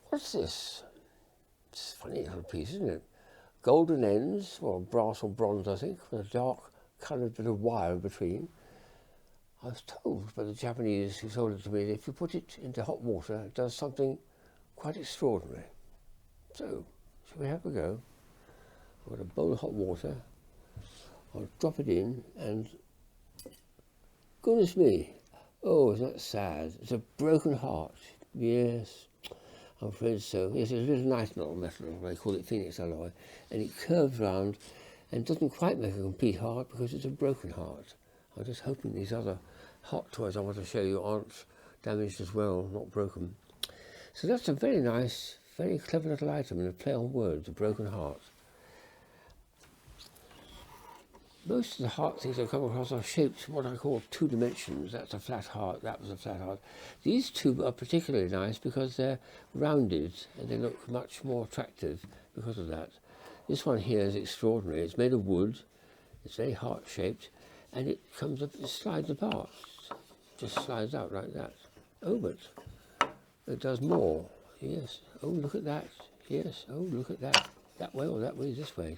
What's this? It's a funny little piece, isn't it? Golden ends, or brass or bronze, I think, with a dark coloured bit of wire between. I was told by the Japanese who sold it to me that if you put it into hot water, it does something quite extraordinary. So, shall we have a go? I've got a bowl of hot water. I'll drop it in, and goodness me, oh, isn't that sad? It's a broken heart. Yes, I'm afraid so. Yes, it's a little nitinol metal, they call it Phoenix alloy, and it curves round and doesn't quite make a complete heart because it's a broken heart. I'm just hoping these other hot toys I want to show you aren't damaged as well, not broken. So that's a very nice, very clever little item and a play on words, a broken heart. Most of the heart things I've come across are shaped what I call 2 dimensions. That's a flat heart, that was a flat heart. These two are particularly nice because they're rounded and they look much more attractive because of that. This one here is extraordinary. It's made of wood, it's very heart shaped, and it comes up, it slides apart. Just slides out like that. Oh, but it does more. Yes. Oh, look at that. Yes. Oh, look at that. That way or that way, this way.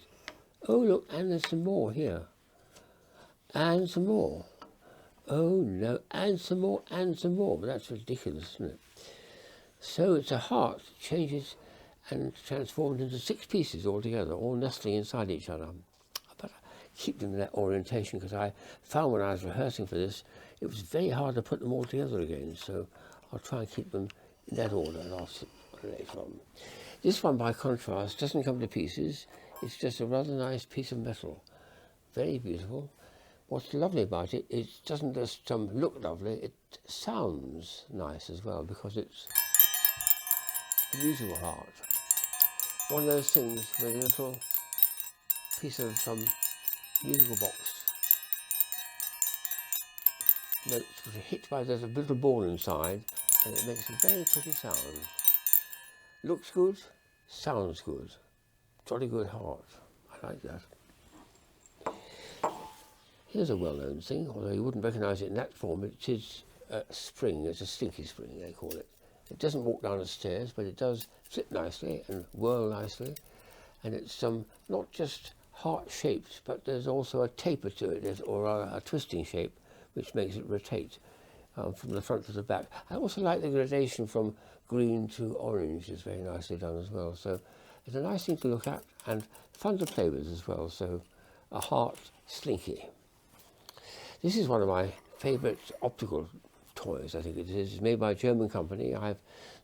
Oh, look, and there's some more here. And some more. Oh no, and some more, and some more. But that's ridiculous, isn't it? So it's a heart that changes and transformed into 6 pieces altogether, all nestling inside each other. I better keep them in that orientation because I found when I was rehearsing for this, it was very hard to put them all together again. So I'll try and keep them in that order and I'll sit later on. This one, by contrast, doesn't come to pieces. It's just a rather nice piece of metal. Very beautiful. What's lovely about it, it doesn't just look lovely, it sounds nice as well because it's a musical heart. One of those things with a little piece of musical box notes which are hit by, there's a little ball inside and it makes a very pretty sound. Looks good, sounds good. Jolly good heart. I like that. Here's a well-known thing, although you wouldn't recognise it in that form. It is a spring. It's a slinky spring, they call it. It doesn't walk down the stairs, but it does flip nicely and whirl nicely. And it's not just heart-shaped, but there's also a taper to it, or a twisting shape, which makes it rotate from the front to the back. I also like the gradation from green to orange. It's very nicely done as well. So it's a nice thing to look at and fun to play with as well. So a heart slinky. This is one of my favourite optical toys, I think it is. It's made by a German company. I have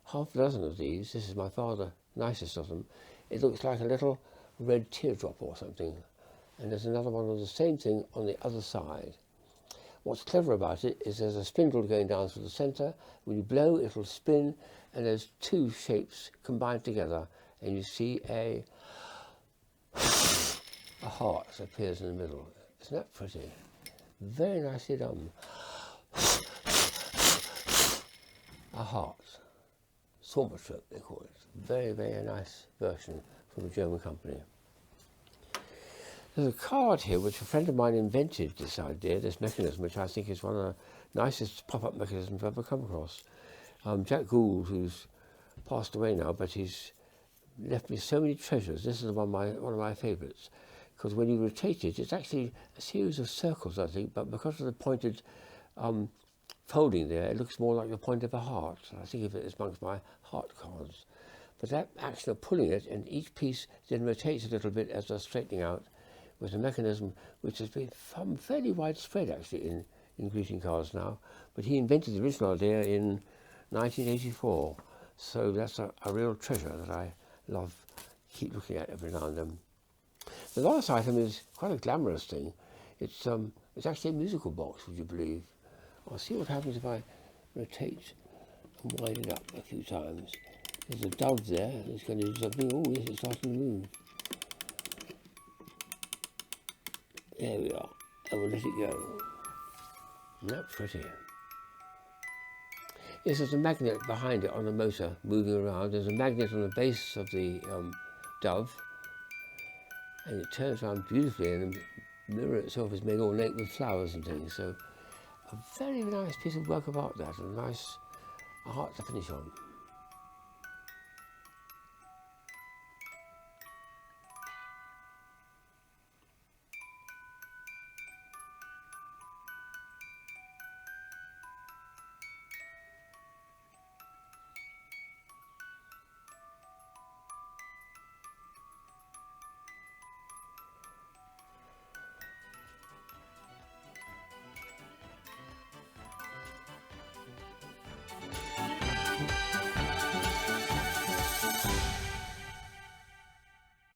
half a dozen of these. This is my father, nicest of them. It looks like a little red teardrop or something. And there's another one of the same thing on the other side. What's clever about it is there's a spindle going down through the centre. When you blow, it'll spin, and there's 2 shapes combined together, and you see a heart that appears in the middle. Isn't that pretty? Very nicely done. A heart. Thaumatrope, they call it. Very, very nice version from a German company. There's a card here which a friend of mine invented this idea, this mechanism, which I think is one of the nicest pop-up mechanisms I've ever come across. Jack Gould, who's passed away now, but he's left me so many treasures. This is one of my favourites, because when you rotate it, it's actually a series of circles, I think, but because of the pointed folding there, it looks more like the point of a heart. I think of it as amongst my heart cards. But that action of pulling it, and each piece then rotates a little bit as they're straightening out, was a mechanism which has been fairly widespread actually in greeting cards now. But he invented the original idea in 1984. So that's a real treasure that I love, keep looking at every now and then. The last item is quite a glamorous thing. It's actually a musical box, would you believe? I'll see what happens if I rotate and wind it up a few times. There's a dove there, it's going to do something. Oh yes, it's starting to move. There we are, and we'll let it go. Isn't that pretty? Yes, there's a magnet behind it on the motor moving around. There's a magnet on the base of the dove, and it turns around beautifully, and the mirror itself is made ornate with flowers and things. So a very nice piece of work of art, that, and a nice heart to finish on.